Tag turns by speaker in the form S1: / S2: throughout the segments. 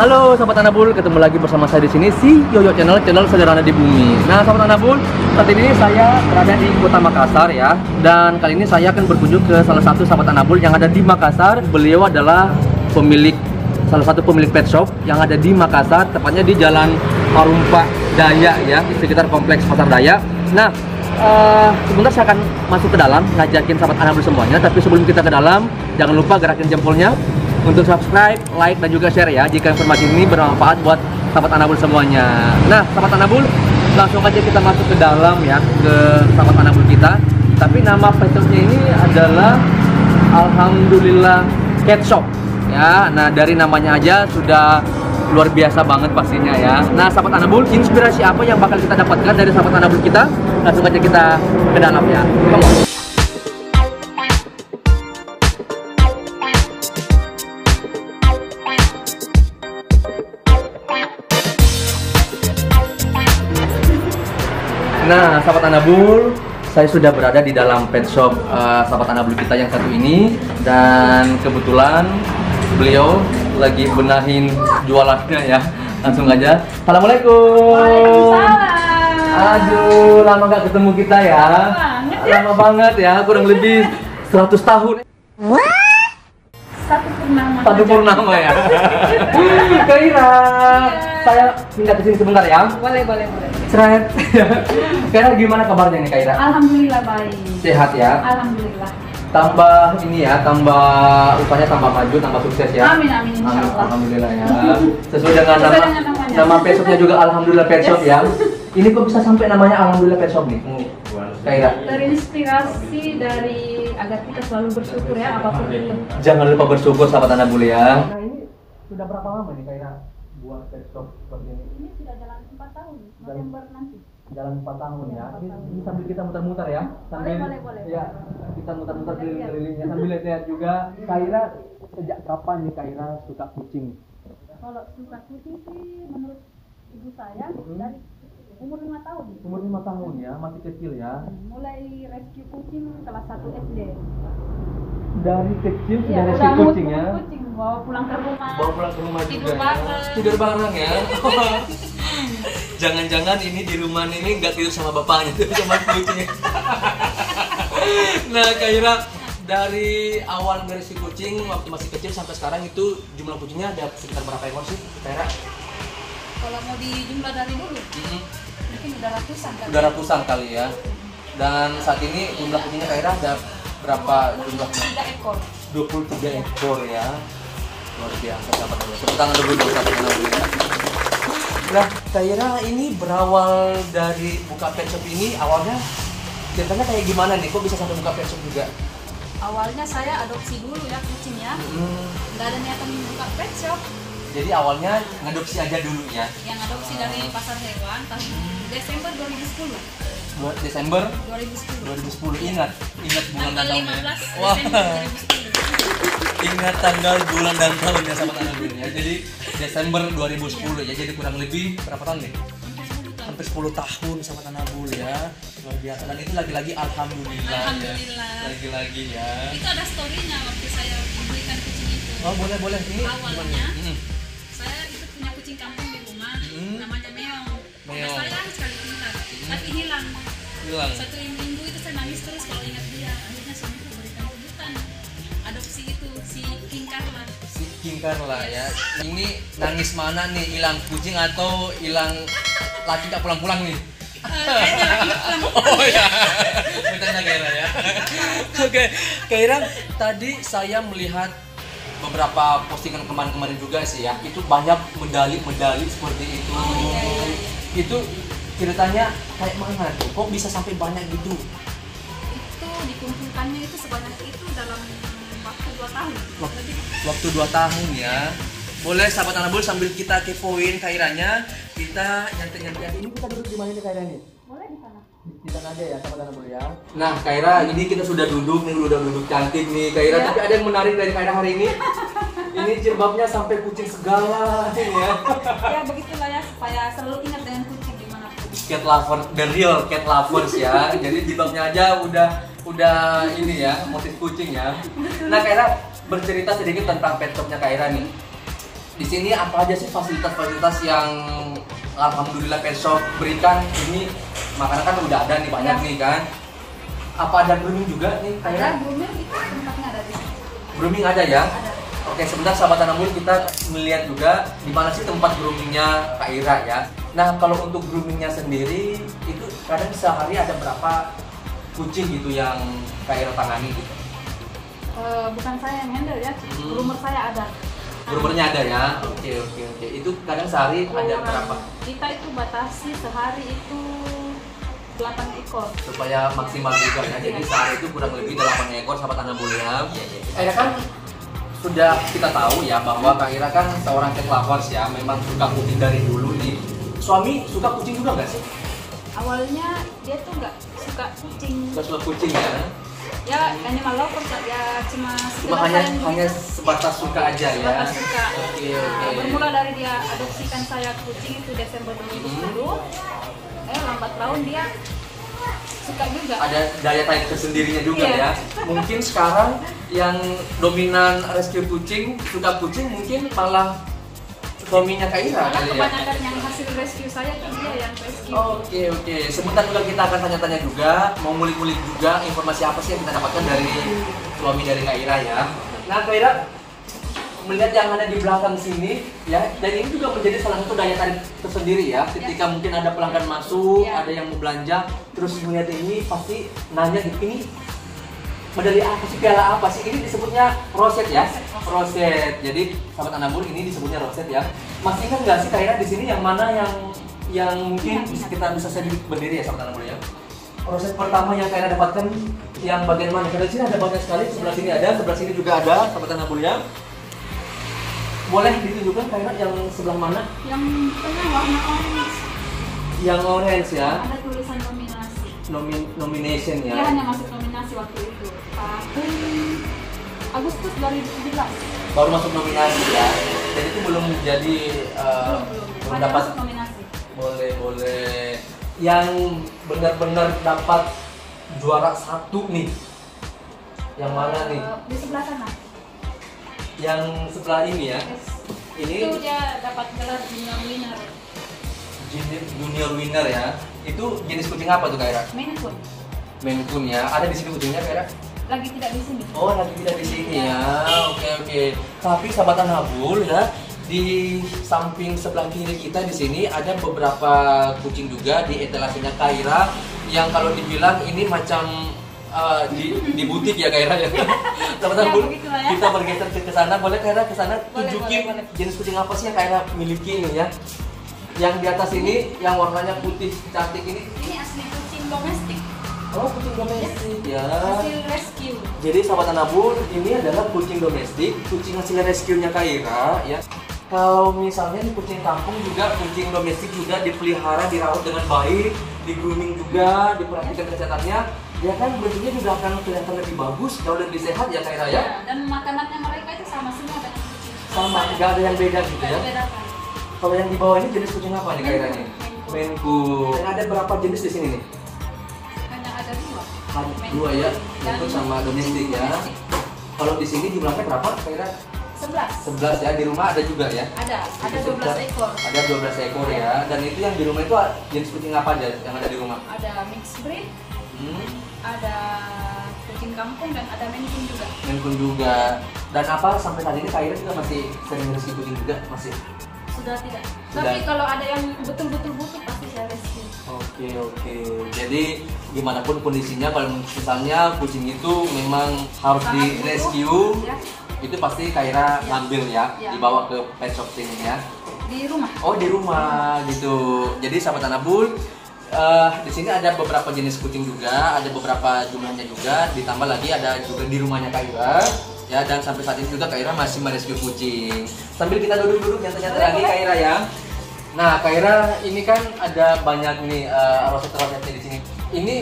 S1: Halo sahabat Anabul, ketemu lagi bersama saya di sini si Yoyo channel sederhana di bumi. Nah sahabat Anabul, saat ini saya berada di Kota Makassar ya. Dan kali ini saya akan berkunjung ke salah satu sahabat Anabul yang ada di Makassar. Beliau adalah salah satu pemilik pet shop yang ada di Makassar, tepatnya di Jalan Parumpa Daya ya, di sekitar kompleks Pasar Daya. Nah, sebentar saya akan masuk ke dalam, ngajakin sahabat Anabul semuanya. Tapi sebelum kita ke dalam, jangan lupa gerakin jempolnya untuk subscribe, like, dan juga share ya jika informasi ini bermanfaat buat sahabat Anabul semuanya. Nah, sahabat Anabul, langsung aja kita masuk ke dalam ya, ke sahabat Anabul kita. Tapi nama pet shopnya ini adalah Alhamdulillah Cat Shop ya. Nah, dari namanya aja sudah luar biasa banget pastinya ya. Nah, sahabat Anabul, inspirasi apa yang bakal kita dapatkan dari sahabat Anabul kita? Langsung aja kita ke dalam ya. Come on. Nah, sahabat Anabul, saya sudah berada di dalam pet shop sahabat Anabul kita yang satu ini. Dan kebetulan beliau lagi benahin jualannya ya. Langsung aja. Assalamualaikum.
S2: Waalaikumsalam.
S1: Aduh, lama gak ketemu kita ya. Lama banget ya, kurang lebih 100 tahun. Satu purnama ya. Kak Ira, saya pindah ke sini sebentar ya.
S2: Boleh.
S1: Seret. Kak Ira, gimana kabarnya nih Kak Ira?
S2: Alhamdulillah baik.
S1: Sehat ya?
S2: Alhamdulillah.
S1: Tambah ini ya, tambah upahnya tambah maju, tambah sukses ya.
S2: Amin insyaallah.
S1: Alhamdulillah ya. Sesuai dengan
S2: namanya.
S1: nama pet shopnya juga Alhamdulillah Pet Shop ya. Ini kok bisa sampai namanya Alhamdulillah Pet Shop nih? Kak Ira.
S2: Terinspirasi dari agar kita selalu bersyukur ya apapun itu.
S1: Jangan lupa bersyukur sahabat Anabul ya. Nah, ini sudah berapa lama nih Kak Ira buat pet shop seperti ini?
S2: Ini sudah jalan 4 tahun, November nanti.
S1: Jalan 4 tahun ya.
S2: Ya, 4 tahun.
S1: Ini sambil kita muter-muter ya. Sambil
S2: Boleh.
S1: ya, kita muter-muter keliling-kelilingnya sambil lihat juga. Kak Ira, sejak kapan nih Kak Ira suka kucing?
S2: Kalau suka kucing sih menurut ibu saya dari umur 5 tahun.
S1: Umur 5 tahun ya, masih kecil ya.
S2: Mulai rescue kucing kelas 1 SD.
S1: Dari kecil sudah
S2: Iya,
S1: rescue kucing ya.
S2: Kucing bawa pulang ke rumah.
S1: Bawa pulang ke rumah
S2: Tidur
S1: juga ya.
S2: bareng.
S1: Tidur bareng ya. Jangan-jangan ini di rumah ini nggak tidur sama bapaknya, tidur sama kucingnya. Nah, Kak Ira, dari awal ngerescue kucing waktu masih kecil sampai sekarang itu jumlah kucingnya ada sekitar berapa ekor sih, Kak Ira?
S2: Kalau mau di jumlah dari dulu, mungkin udah ratusan kan?
S1: Udah ratusan kali ya. Dan saat ini jumlah kucingnya Kak Ira ada berapa jumlahnya?
S2: 3 ekor.
S1: 23 ekor ya. Luar biasa sahabat Anabul. Tepuk tangan dulu dong sahabat Anabul ya. Nah, Kak Ira ini berawal dari buka pet shop ini awalnya ceritanya kayak gimana nih? Kok bisa sampai buka pet shop juga?
S2: Awalnya saya adopsi dulu ya kucingnya. Nggak ada niatan buka pet shop.
S1: Jadi awalnya ngadopsi aja dulu ya.
S2: Yang adopsi dari pasar hewan tahun Desember 2010.
S1: Desember
S2: 2010.
S1: 2010. Ingat bulan dan
S2: Tanggal
S1: tahunnya.
S2: 15
S1: Wah.
S2: Desember 2010.
S1: Ingat tanggal, bulan dan tahunnya sahabat Anabul ya. Jadi Desember 2010 ya. Jadi kurang lebih berapa tahun nih? Hampir 10 tahun sahabat Anabul ya. Luar biasa. Dan itu lagi-lagi alhamdulillah.
S2: Alhamdulillah.
S1: Ya. Lagi-lagi ya.
S2: Itu ada story-nya waktu saya membelikan kucing itu.
S1: Oh, boleh. Ini
S2: Awalnya
S1: gimana?
S2: saya itu punya kucing kampung di rumah, namanya Meong.
S1: Meong.
S2: Saya sekali pintar, tapi hilang.
S1: Hilang.
S2: Satu minggu itu saya nangis terus kalau ingat dia. Akhirnya suamiku berikan kejutan adopsi itu si King Carla.
S1: Si King Carla ya. Ini nangis mana nih? Hilang kucing atau hilang laki nggak pulang-pulang nih?
S2: Kayaknya lagi pulang.
S1: Oh ya, bertanya Kak Ira ya. Oke, Kak Ira, tadi saya melihat beberapa postingan kemarin juga sih ya. Itu banyak medali seperti itu. Itu ceritanya kayak mana tuh? Kok bisa sampai banyak gitu?
S2: Itu dikumpulkannya itu sebanyak itu dalam waktu 2 tahun.
S1: Waktu 2 tahun ya. Boleh sahabat Anabul sambil kita kepoin Kak Iranya, kita nyantai-nyantai. Ini kita duduk di mana nih Kak Ira nih?
S2: Boleh di sana.
S1: Di sana aja ya sahabat Anabul ya. Nah Kak Ira, ini kita sudah duduk nih, udah duduk cantik nih Kak Ira.
S2: Ya.
S1: Tapi ada yang menarik dari Kak Ira hari ini. Ini jilbabnya sampai kucing segala ini ya.
S2: Ya begitulah ya supaya selalu ingat dengan kucing dimanapun.
S1: Cat lover, the real cat lovers ya. Jadi jilbabnya aja udah ini ya, motif kucing ya. Nah Kak Ira, bercerita sedikit tentang pet shopnya Kak Ira nih. Di sini apa aja sih fasilitas-fasilitas yang alhamdulillah pet shop berikan? Ini makanan kan udah ada nih banyak nih kan. Apa ada grooming juga nih?
S2: Ada grooming itu tempatnya ada di sini.
S1: Grooming ada ya?
S2: Ada.
S1: Oke, sebentar sahabat Anabul kita melihat juga di mana sih tempat groomingnya Kak Ira ya. Nah, kalau untuk groomingnya sendiri itu kadang sehari ada berapa kucing gitu yang Kak Ira tangani gitu?
S2: Bukan saya yang handle ya, groomer saya ada.
S1: Groomernya ada ya? Oke. Itu kadang sehari ada berapa?
S2: Kita itu batasi sehari itu 8 ekor.
S1: Supaya maksimal juga ya. Jadi sehari itu kurang lebih 8 ekor sahabat Anabul ya. Ira kan sudah kita tahu ya bahwa Kak Ira kan seorang cat lovers ya, memang suka kucing dari dulu nih. Suami suka kucing juga nggak sih?
S2: Awalnya dia tuh nggak suka kucing.
S1: Suka kucing ya?
S2: Ya animal lover ya, cuma
S1: hanya sebatas suka aja ya.
S2: Sebatas suka.
S1: Oke.
S2: Bermula dari dia adopsikan saya kucing itu Desember 2010. Lambat laun dia suka juga.
S1: Ada daya tarik tersendirinya juga
S2: Iya.
S1: ya. Mungkin sekarang yang dominan rescue kucing, suka kucing mungkin malah suaminya Kak Ira
S2: Malah
S1: kali ya.
S2: kebanyakan yang hasil rescue saya itu dia yang rescue.
S1: Oke. Sebentar juga kita akan tanya-tanya juga, mau ngulik-ngulik juga informasi apa sih yang kita dapatkan dari suami dari Kak Ira ya. Nah, Kak Ira melihat yang ada di belakang sini ya, dan ini juga menjadi salah satu daya tarik tersendiri ya. Ketika mungkin ada pelanggan masuk, ada yang mau belanja, terus melihat ini pasti nanya ini medali apa sih, piala apa sih? Ini disebutnya roset ya, roset. Jadi sahabat Anabul ini disebutnya roset ya. Masih ingat nggak sih Kak Ira di sini yang mana yang mungkin kita bisa sedikit berdiri ya sahabat Anabul ya? Roset pertama yang Kak Ira dapatkan yang bagian mana? Karena di sini ada banyak sekali, sebelah sini ada, sebelah sini juga ada sahabat Anabul ya. Boleh ditunjukkan Kak Ira yang sebelah mana?
S2: Yang tengah warna orange.
S1: Yang orange ya.
S2: Ada tulisan nominasi.
S1: Nomination ya.
S2: Dia hanya masuk nominasi waktu itu. Tahun Agustus 2017.
S1: Baru masuk nominasi ya. Jadi itu belum jadi belum
S2: Hanya
S1: dapat.
S2: masuk nominasi.
S1: Boleh. Yang benar-benar dapat juara satu nih. Yang mana nih?
S2: Di sebelah sana.
S1: Yang sebelah ini ya.
S2: Yes.
S1: Ini
S2: Itu dia dapat gelar junior winner.
S1: junior winner ya. Itu jenis kucing apa tuh Kak Ira?
S2: Maine Coon.
S1: Maine Coon ya. Ada di sini kucingnya Kak Ira?
S2: Lagi tidak di sini.
S1: Oh, lagi tidak di sini ya. Oke. Tapi sahabat Anabul ya, di samping sebelah kiri kita di sini ada beberapa kucing juga di etalasenya Kak Ira yang kalau dibilang ini macam di butik ya Kak Ira ya. Sahabat Anabul,
S2: begitulah ya.
S1: kita bergeser ke sana. Boleh Kak Ira ke sana
S2: Boleh,
S1: tunjukin
S2: boleh.
S1: jenis kucing apa sih yang Kak Ira miliki ini ya? Yang di atas ini yang warnanya putih cantik ini.
S2: Ini asli kucing domestik.
S1: Oh, kucing domestik ya.
S2: Hasil rescue.
S1: Jadi sahabat Anabul, ini adalah kucing domestik, kucing hasil rescue-nya Kak Ira ya. Kalau misalnya di kucing kampung juga, kucing domestik juga dipelihara, dirawat dengan baik, di grooming juga, diperhatikan kesehatannya, ya kan bentuknya juga akan kelihatan lebih bagus, jauh lebih sehat ya Kak Ira ya.
S2: Dan makanannya mereka itu sama semua dengan kucing.
S1: Sama, nggak ada yang beda gitu ya.
S2: Bedakan.
S1: Kalau yang di bawah ini jenis kucing apa nih Kak Ira nih?
S2: Maine
S1: Maine Coon. Dan ada berapa jenis di sini nih?
S2: Hanya ada dua.
S1: Ada
S2: Maine
S1: dua ya,
S2: Coon dan
S1: untuk sama domestik ya.
S2: domestik.
S1: Kalau di sini jumlahnya berapa Kak Ira?
S2: 11.
S1: 11 ya, di rumah ada juga ya?
S2: Ada 12 ekor.
S1: Ada 12 ekor ya. Dan itu yang di rumah itu jenis kucing apa aja yang ada di rumah?
S2: Ada mixed breed,
S1: Hmm,
S2: ada kucing kampung dan ada Maine Coon juga.
S1: Maine Coon juga. Dan apa sampai saat ini Kak Ira juga masih sering rescue kucing juga masih?
S2: Sudah tidak.
S1: Sudah.
S2: Tapi kalau ada yang betul-betul butuh pasti saya rescue.
S1: Oke. Jadi gimana pun kondisinya kalau misalnya kucing itu memang harus
S2: Sangat
S1: di
S2: butuh,
S1: rescue,
S2: ya.
S1: itu pasti Kak Ira ngambil ya,
S2: Ya.
S1: dibawa ke pet shop sini ya.
S2: Di rumah.
S1: Oh, di rumah gitu. Jadi sahabat Anabul, di sini ada beberapa jenis kucing juga, ada beberapa jumlahnya juga, ditambah lagi ada juga di rumahnya Kak Ira. Ya, dan sampai saat ini juga Kak Ira masih merescue kucing. Sambil kita duduk-duduk nyantai-nyantai lagi Kak Ira ya. Nah, Kak Ira ini kan ada banyak nih roset-rosetnya di sini. Ini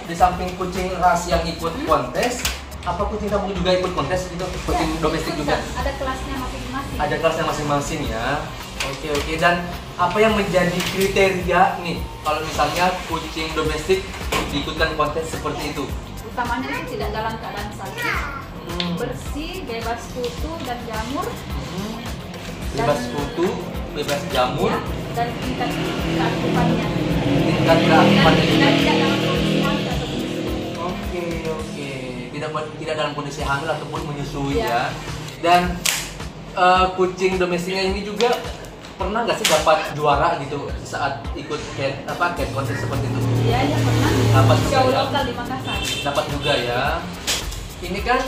S1: di samping kucing ras yang ikut kontes, apa kucing kamu juga ikut kontes gitu? Kucing
S2: Ya,
S1: domestik
S2: ikut,
S1: juga?
S2: Ada kelasnya masing-masing.
S1: Ada kelasnya masing-masing ya. Oke. Dan apa yang menjadi kriteria nih kalau misalnya kucing domestik diikutkan kontes seperti itu?
S2: Utamanya itu tidak dalam keadaan sakit, bersih, bebas kutu dan jamur,
S1: bebas kutu, bebas jamur,
S2: ya, dan tingkat keaktifannya.
S1: tingkat keaktifannya juga.
S2: Tidak dalam kondisi hamil atau menyusui.
S1: Oke. Tidak dalam kondisi hamil ataupun menyusui
S2: Iya.
S1: ya. Dan kucing domestiknya ini juga pernah nggak sih dapat juara gitu saat ikut cat contest seperti itu?
S2: Iya, pernah.
S1: Dapat juga
S2: Show
S1: ya?
S2: lokal di Makassar.
S1: Dapat juga ya. Ini kan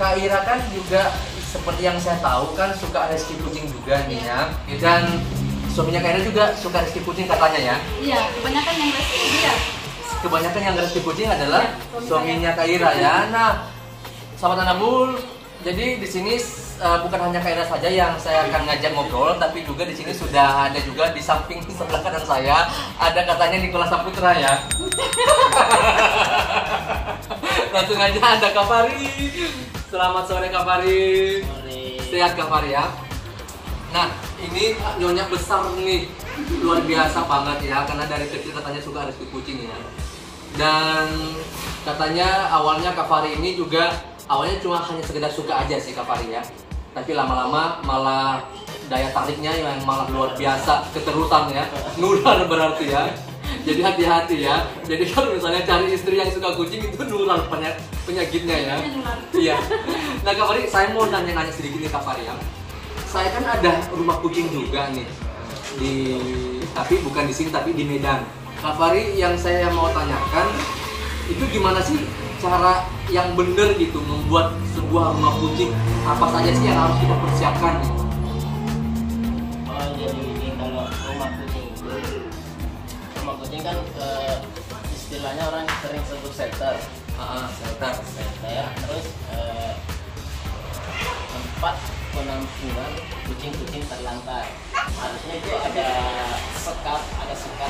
S1: Kak Ira kan juga seperti yang saya tahu kan suka rescue kucing juga nih ya. Dan suaminya Kak Ira juga suka rescue kucing katanya ya.
S2: Iya, kebanyakan yang rescue dia.
S1: Kebanyakan yang rescue kucing adalah
S2: Ya,
S1: suaminya Kak Ira ya. Nah, sahabat Anabul, jadi di sini bukan hanya Kak Ira saja yang saya akan ngajak ngobrol, tapi juga di sini sudah ada juga di samping sebelah kanan saya ada katanya Nicholas Saputra ya. Langsung aja ada Kak Fari. Selamat sore Kak Fari. Sehat Kak Fari ya. Nah, ini nyonya besar nih, luar biasa banget ya, karena dari kecil katanya suka rescue kucing ya. Dan katanya awalnya Kak Fari ini juga awalnya cuma hanya sekedar suka aja sih Kak Fari ya. Tapi lama-lama malah daya tariknya yang malah luar biasa, keterusan ya, nular berarti ya. Jadi hati-hati ya. Jadi kalau misalnya cari istri yang suka kucing itu nular penyakitnya ya. Iya. Nah Kak Fari, saya mau nanya-nanya sedikit nih Kak Fari ya. Saya kan ada rumah kucing juga nih tapi bukan di sini tapi di Medan. Kak Fari, yang saya mau tanyakan itu gimana sih cara yang bener gitu membuat sebuah rumah kucing? Apa saja sih yang harus kita persiapkan gitu?
S3: Oh, jadi ini kalau rumah kucing kan istilahnya orang sering sebut shelter.
S1: Shelter.
S3: Ya, terus tempat penampungan kucing-kucing terlantar. Harusnya itu ada sekat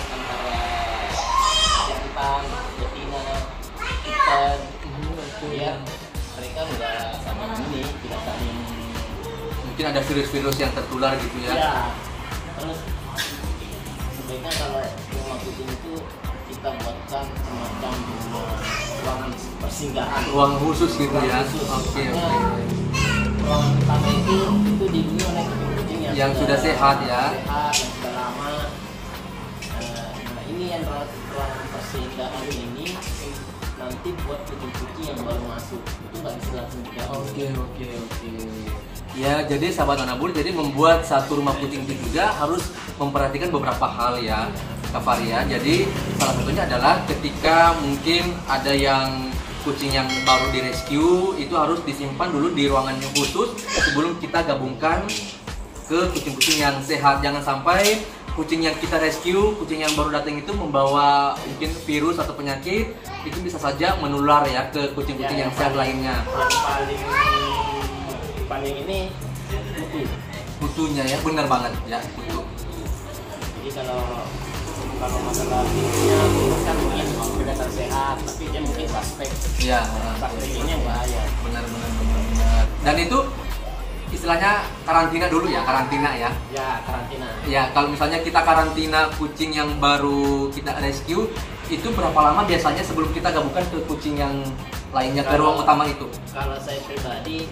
S3: antara jantan, betina, ikan, ya mereka nggak sama ini, tidak saling.
S1: Mungkin ada virus-virus yang tertular gitu ya.
S3: Ya, terus sebaiknya kalau rumah kucing itu kita buatkan semacam ruang persinggahan,
S1: Ruang khusus gitu ya.
S3: Khusus.
S1: Oke.
S3: Ruang pertama itu dihuni oleh kucing-kucing
S1: Yang sudah sehat ya.
S3: sehat, yang sudah lama. Nah, ini yang ruang persinggahan ini nanti buat kucing-kucing yang baru masuk itu nggak bisa langsung digabung.
S1: Oke. Ya, jadi sahabat Anabul, jadi membuat satu rumah kucing itu juga harus memperhatikan beberapa hal ya, Kak Fari ya. Jadi salah satunya adalah ketika mungkin ada yang kucing yang baru direscue itu harus disimpan dulu di ruangan yang khusus sebelum kita gabungkan ke kucing-kucing yang sehat. Jangan sampai kucing yang kita rescue, kucing yang baru datang itu membawa mungkin virus atau penyakit, itu bisa saja menular ya ke kucing-kucing yang sehat lainnya.
S3: Paling ini
S1: Kutunya ya, benar banget ya, kutu.
S3: jadi kalau masalah virusnya kan mungkin kelihatan sehat tapi dia mungkin suspek.
S1: Iya,
S3: Ini yang bahaya.
S1: benar. Dan itu istilahnya karantina dulu ya, karantina ya.
S3: Ya, karantina.
S1: Ya, kalau misalnya kita karantina kucing yang baru kita rescue, itu berapa lama biasanya sebelum kita gabungkan ke kucing yang lainnya ke ruang utama itu?
S3: Kalau saya pribadi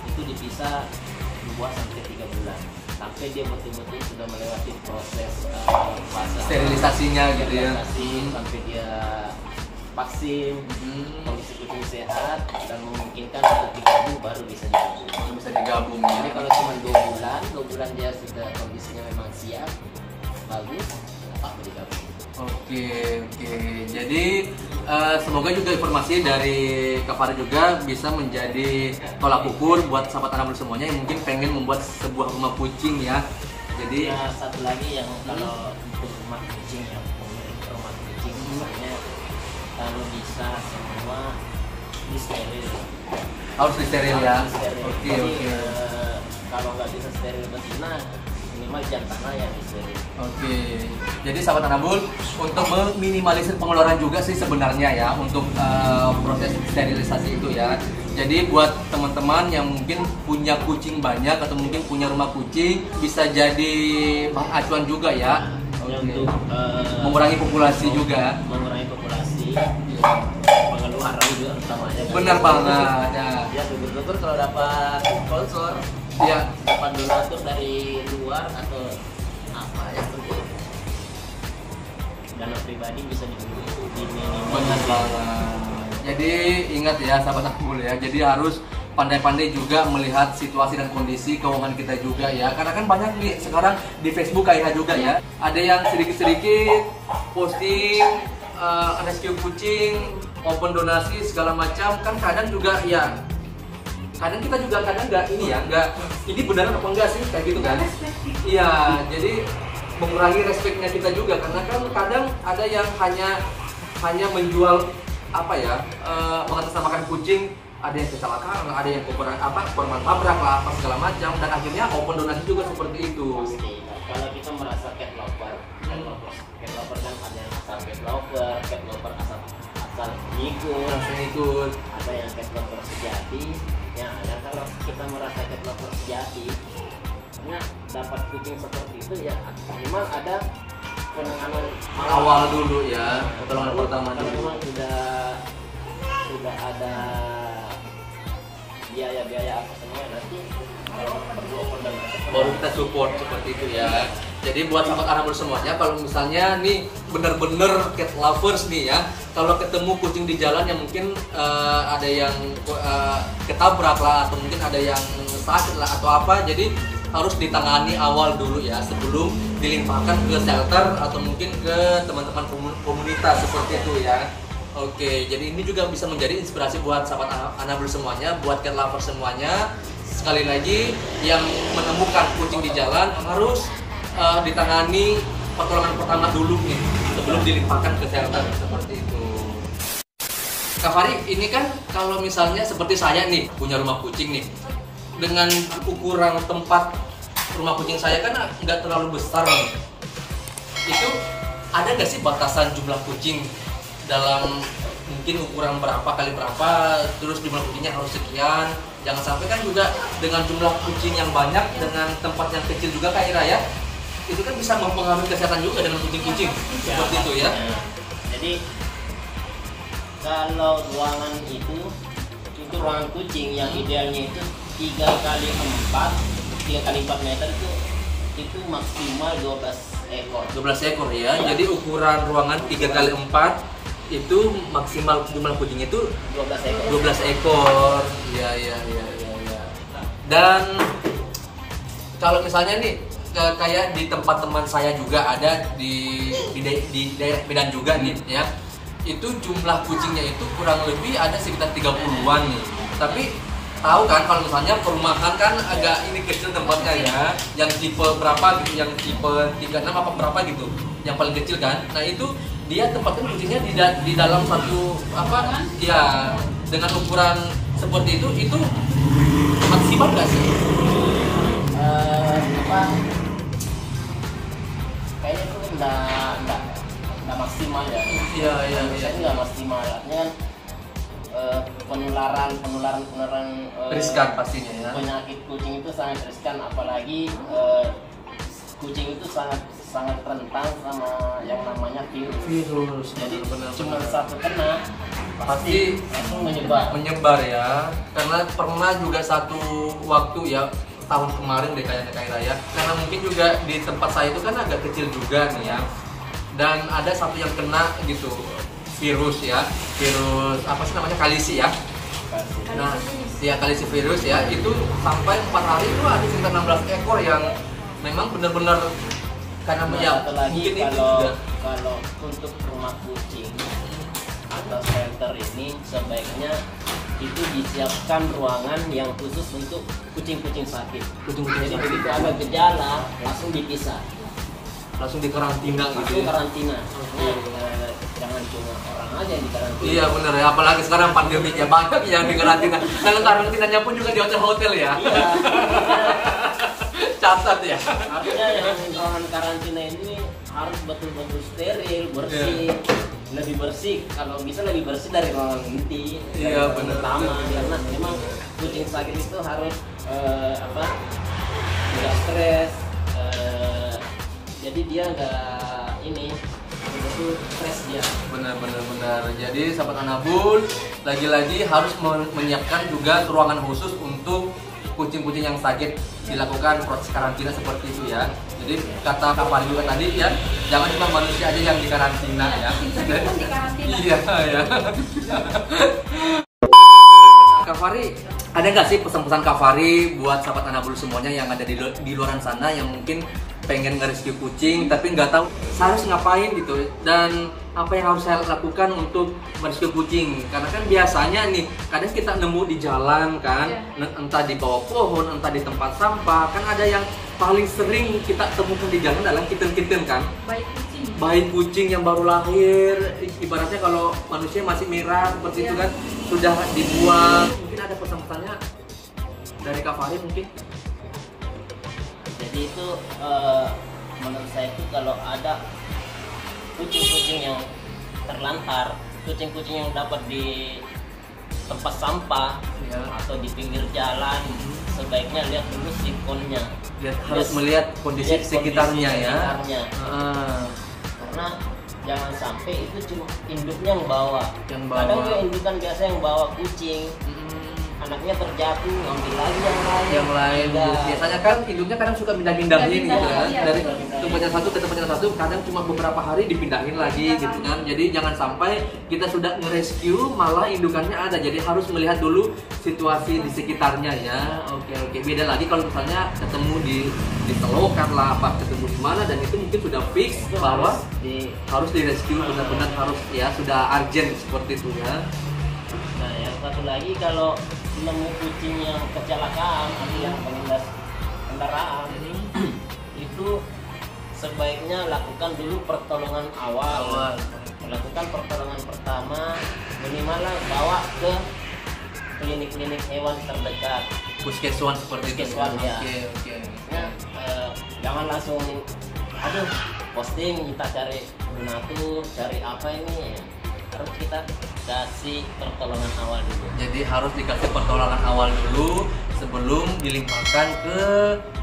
S3: itu dipisah 2 sampai 3 bulan sampai dia betul-betul sudah melewati proses fase
S1: Sterilisasinya gitu ya.
S3: sterilisasi, sampai dia vaksin, kondisi kucing sehat dan memungkinkan untuk digabung baru bisa digabung.
S1: Bisa digabung
S3: Jadi
S1: ya.
S3: kalau cuma 2 bulan dia sudah kondisinya memang siap, bagus, apa digabung.
S1: Oke. Jadi semoga juga informasi dari Kak Fari juga bisa menjadi tolak ukur buat sahabat Anabul semuanya yang mungkin pengen membuat sebuah rumah kucing ya. Jadi
S3: Ya, satu lagi yang kalau untuk rumah kucing ya, pemilik rumah kucing misalnya kalau bisa semua disteril.
S1: harus disteril ya.
S3: Harus disteril.
S1: Oke.
S3: Jadi, kalau nggak bisa steril betina, minimal jantannya yang disteril.
S1: Oke, jadi sahabat Anabul untuk meminimalisir pengeluaran juga sih sebenarnya ya untuk proses sterilisasi itu ya. Jadi buat teman-teman yang mungkin punya kucing banyak atau mungkin punya rumah kucing bisa jadi bahan acuan juga ya.
S3: Ya,
S1: Oke.
S3: untuk
S1: Mengurangi populasi juga.
S3: mengurangi populasi,
S1: Iya.
S3: pengeluaran juga utamanya.
S1: Benar banget ya.
S3: Ya, betul-betul kalau dapat sponsor
S1: Iya.
S3: dapat donatur dari luar atau apa yang penting dana pribadi bisa
S1: Benar banget. Jadi ingat ya sahabat Anabul ya, jadi harus pandai-pandai juga melihat situasi dan kondisi keuangan kita juga ya. Karena kan banyak nih sekarang di Facebook kayak juga ya. Ada yang sedikit-sedikit posting rescue kucing, open donasi segala macam, kan kadang juga ya. Kadang kita juga kadang nggak ini ya, nggak ini benar apa enggak sih kayak gitu kan? Iya, jadi mengurangi respeknya kita juga karena kan kadang ada yang hanya menjual apa ya, mengatasnamakan kucing, ada yang kecelakaan, ada yang korban tabrak lah, apa segala macam, dan akhirnya open donasi juga seperti itu.
S3: pasti. Kalau kita merasa cat lover kan ada yang asal cat lover asal ngikut, ada yang cat lover sejati. Ya, dan kalau kita merasa cat lover sejati, karena dapat kucing seperti itu ya minimal ada penanganan
S1: Awal dulu ya, pertolongan pertama
S3: kalau
S1: dulu.
S3: memang sudah ada biaya apa semua nanti kalau perlu open donasi
S1: Baru kita support seperti itu ya. Jadi buat sahabat Anabul semuanya, kalau misalnya nih bener-bener cat lovers nih ya, kalau ketemu kucing di jalan yang mungkin ada yang ketabrak lah, atau mungkin ada yang sakit lah atau apa, jadi harus ditangani awal dulu ya sebelum dilimpahkan ke shelter atau mungkin ke teman-teman komunitas seperti itu ya. Oke, jadi ini juga bisa menjadi inspirasi buat sahabat Anabul semuanya, buat cat lovers semuanya. Sekali lagi, yang menemukan kucing di jalan harus ditangani pertolongan pertama dulu nih sebelum dilimpahkan ke shelter seperti itu. Kak Fari, ini kan kalau misalnya seperti saya nih punya rumah kucing nih, dengan ukuran tempat rumah kucing saya kan nggak terlalu besar nih. Itu ada nggak sih batasan jumlah kucing dalam mungkin ukuran berapa kali berapa, terus jumlah kucingnya harus sekian? Jangan sampai kan juga dengan jumlah kucing yang banyak dengan tempat yang kecil juga kayak Raya, itu kan bisa mempengaruhi kesehatan juga dengan kucing-kucing seperti itu ya.
S3: Jadi kalau ruangan itu ruangan kucing yang idealnya itu 3 kali 4 meter itu maksimal 12 ekor.
S1: 12 ekor ya. Jadi ukuran ruangan 3 kali 4 itu maksimal jumlah kucing itu
S3: 12 ekor.
S1: 12 ekor. Iya. Dan kalau misalnya nih kayak di tempat teman saya juga ada di daerah Medan juga nih ya. Itu jumlah kucingnya itu kurang lebih ada sekitar 30-an nih. Tapi tahu kan kalau misalnya perumahan kan agak ini kecil tempatnya ya. Yang tipe berapa gitu, yang tipe 36 apa berapa gitu. Yang paling kecil kan. Nah, itu dia tempatkan kucingnya di dalam satu apa ya, dengan ukuran seperti itu maksimal nggak sih?
S3: Kayaknya itu nggak maksimal ya.
S1: Iya.
S3: Saya nggak maksimal, artinya penularan
S1: Riskan pastinya ya.
S3: penyakit kucing itu sangat riskan, apalagi kucing itu sangat rentan sama yang namanya virus. Jadi cuma satu kena pasti langsung
S1: menyebar ya. Karena pernah juga satu waktu ya, tahun kemarin deh kayak Raya, karena mungkin juga di tempat saya itu kan agak kecil juga nih ya, dan ada satu yang kena gitu virus apa sih namanya, kalisi ya. Nah ya, kalisi virus ya, itu sampai 4 hari itu ada sekitar 16 ekor yang memang benar-benar karena ya
S3: lagi
S1: mungkin itu juga.
S3: Kalau untuk rumah kucing atau shelter ini sebaiknya itu disiapkan ruangan yang khusus untuk kucing-kucing sakit. Jadi begitu ada gejala langsung dipisah,
S1: langsung dikarantina gitu
S3: langsung
S1: ya.
S3: karantina. Jangan cuma orang aja yang dikarantina.
S1: Iya benar ya, apalagi sekarang pandemi ya, banyak yang dikarantina. Dan karantinanya pun juga di hotel-hotel ya.
S3: Iya.
S1: Catat ya.
S3: Artinya yang ruangan karantina ini harus betul-betul steril, bersih. Lebih bersih, kalau bisa lebih bersih dari ruangan inti.
S1: Iya benar.
S3: Pertama, karena memang kucing sakit itu harus nggak stres, jadi dia nggak itu stres dia.
S1: Benar. Jadi sahabat Anabul lagi-lagi harus menyiapkan juga ruangan khusus untuk kucing-kucing yang sakit dilakukan proses karantina seperti itu ya. Jadi kata Kak Fari juga tadi ya, jangan cuma manusia aja yang dikarantina ya.
S2: Kucing pun dikarantina.
S1: Iya ya. Kak Fari, ada nggak sih pesan-pesan Kak Fari buat sahabat Anabul semuanya yang ada di luaran sana yang mungkin pengen nge-rescue kucing tapi nggak tahu saya harus ngapain gitu, dan apa yang harus saya lakukan untuk merescue kucing? Karena kan biasanya nih kadang kita nemu di jalan kan, entah di bawah pohon, entah di tempat sampah, kan ada yang paling sering kita temukan di jalan adalah kitten-kitten kan, bayi kucing yang baru lahir, ibaratnya kalau manusia masih merah seperti itu kan, sudah dibuang. Mungkin ada pesan-pesannya dari Kak Fari mungkin?
S3: Jadi itu menurut saya itu kalau ada kucing-kucing yang terlantar, kucing-kucing yang dapat di tempat sampah
S1: ya,
S3: atau di pinggir jalan, sebaiknya lihat dulu sikonnya.
S1: Harus melihat kondisi sekitarnya ya.
S3: Karena jangan sampai itu cuma induknya yang bawa. Kadang juga indukan biasa yang bawa kucing. Anaknya terjatuh, ngambil lagi yang lain.
S1: Biasanya kan induknya kadang suka pindah-pindahin gitu kan, dari tempatnya satu ke tempatnya satu, kadang cuma beberapa hari dipindahin lagi gitu kan. Jadi jangan sampai kita sudah nge-rescue malah indukannya ada. Jadi harus melihat dulu situasi di sekitarnya ya. Oke. Beda lagi kalau misalnya ketemu di selokan lah, apa ketemu di mana, dan itu mungkin sudah fix bahwa harus di-rescue, benar-benar harus ya, sudah urgent seperti itu ya.
S3: Nah, yang satu lagi kalau nemu kucing yang kecelakaan atau yang melindas kendaraan itu sebaiknya lakukan dulu pertolongan awal. Lakukan pertolongan pertama, minimal bawa ke klinik-klinik hewan terdekat,
S1: puskeswan seperti itu
S3: ya.
S1: Oke.
S3: Nah, jangan langsung posting kita cari donatur, cari apa ini, harus kita kasih pertolongan awal dulu.
S1: Jadi harus dikasih pertolongan awal dulu sebelum dilimpahkan ke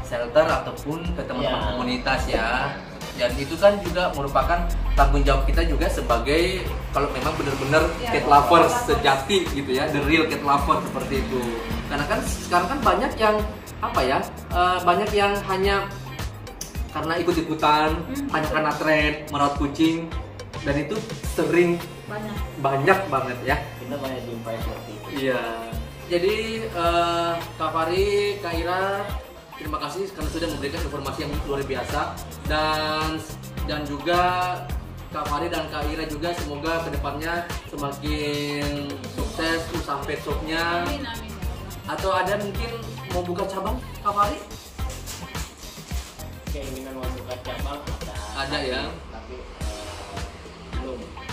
S1: shelter ataupun ke teman-teman komunitas ya. Dan itu kan juga merupakan tanggung jawab kita juga sebagai, kalau memang benar-benar cat lovers sejati gitu ya, the real cat lover seperti itu. Karena kan sekarang kan banyak yang banyak yang hanya karena ikut-ikutan, hanya karena tren merawat kucing, dan itu sering banyak banget ya.
S3: Kita banyak jumpai seperti itu.
S1: Iya. Jadi Kak Fari, Kak Ira, terima kasih karena sudah memberikan informasi yang luar biasa, dan juga Kak Fari dan Kak Ira juga semoga kedepannya semakin sukses usaha pet shopnya.
S2: Amin.
S1: Atau ada mungkin mau buka cabang, Kak Fari?
S3: Keinginan mau buka cabang
S1: ada ya,
S3: tapi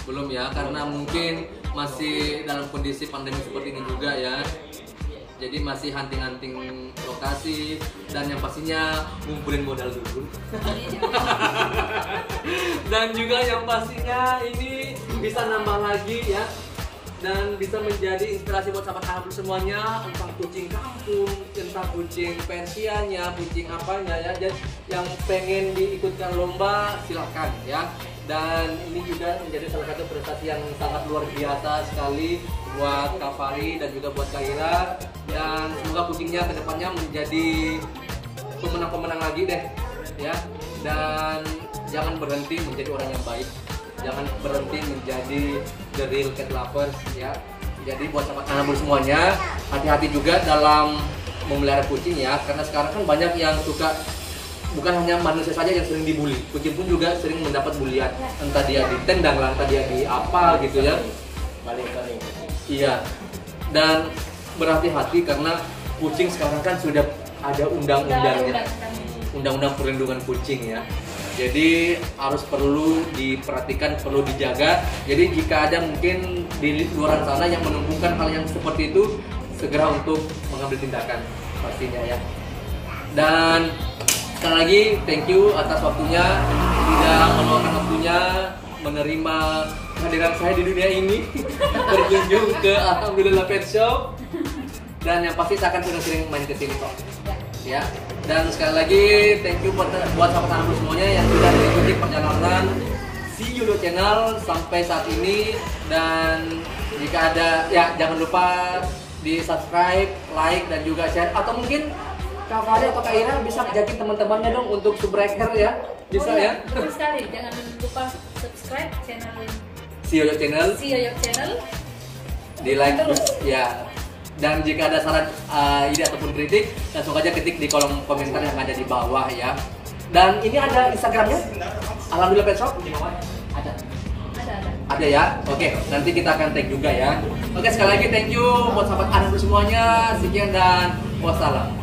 S1: belum ya, karena mungkin masih dalam kondisi pandemi seperti ini juga ya. Jadi masih hunting-hunting lokasi, dan yang pastinya ngumpulin modal dulu. Dan juga yang pastinya ini bisa nambah lagi ya, dan bisa menjadi inspirasi buat sahabat Anabul semuanya, entah kucing kampung, entah kucing Persianya, kucing apanya ya. Jadi yang pengen diikutkan lomba silakan ya. Dan ini juga menjadi salah satu prestasi yang sangat luar biasa sekali buat Kak Fari dan juga buat Kak Ira. Dan semoga kucingnya kedepannya menjadi pemenang-pemenang lagi deh ya. Dan jangan berhenti menjadi orang yang baik, jangan berhenti menjadi the real cat lovers ya. Jadi buat sahabat Anabul semuanya, hati-hati juga dalam memelihara kucing ya, karena sekarang kan banyak yang suka, bukan hanya manusia saja yang sering dibully, kucing pun juga sering mendapat bulian, entah dia ditendang lah, entah dia di apa gitu ya.
S3: Paling-paling.
S1: Iya. Dan berhati-hati karena kucing sekarang kan sudah ada undang-undangnya, undang-undang perlindungan kucing ya. Jadi harus perlu diperhatikan, perlu dijaga. Jadi jika ada mungkin di luar sana yang menemukan hal yang seperti itu, segera untuk mengambil tindakan pastinya ya. Dan sekali lagi thank you atas waktunya, tidak meluangkan waktunya menerima kehadiran saya di dunia ini. Berkunjung ke Alhamdulillah Pet Shop, dan yang pasti saya akan sering-sering main ke sini kok ya. Dan sekali lagi thank you buat sahabat Anabul semuanya yang sudah mengikuti perjalanan si Yoyo Channel sampai saat ini. Dan jika ada ya, jangan lupa di subscribe, like dan juga share. Atau mungkin Kak Fahri atau Kak Ira bisa ngajakin teman-temannya dong untuk subbreaker ya. Bisa ya?
S2: Betul sekali. Jangan lupa subscribe channel
S1: Si Yoyo Channel.
S2: Si Yoyo Channel.
S1: Di like
S2: Terus.
S1: ya. Dan jika ada saran, ide ataupun kritik, langsung aja ketik di kolom komentar yang ada di bawah ya. Dan ini ada Instagramnya? Alhamdulillah Pet Shop di bawah ada. Ada ya. Oke, nanti kita akan tag juga ya. Oke, sekali lagi thank you buat sahabat Anabul semuanya. Sekian dan wassalam.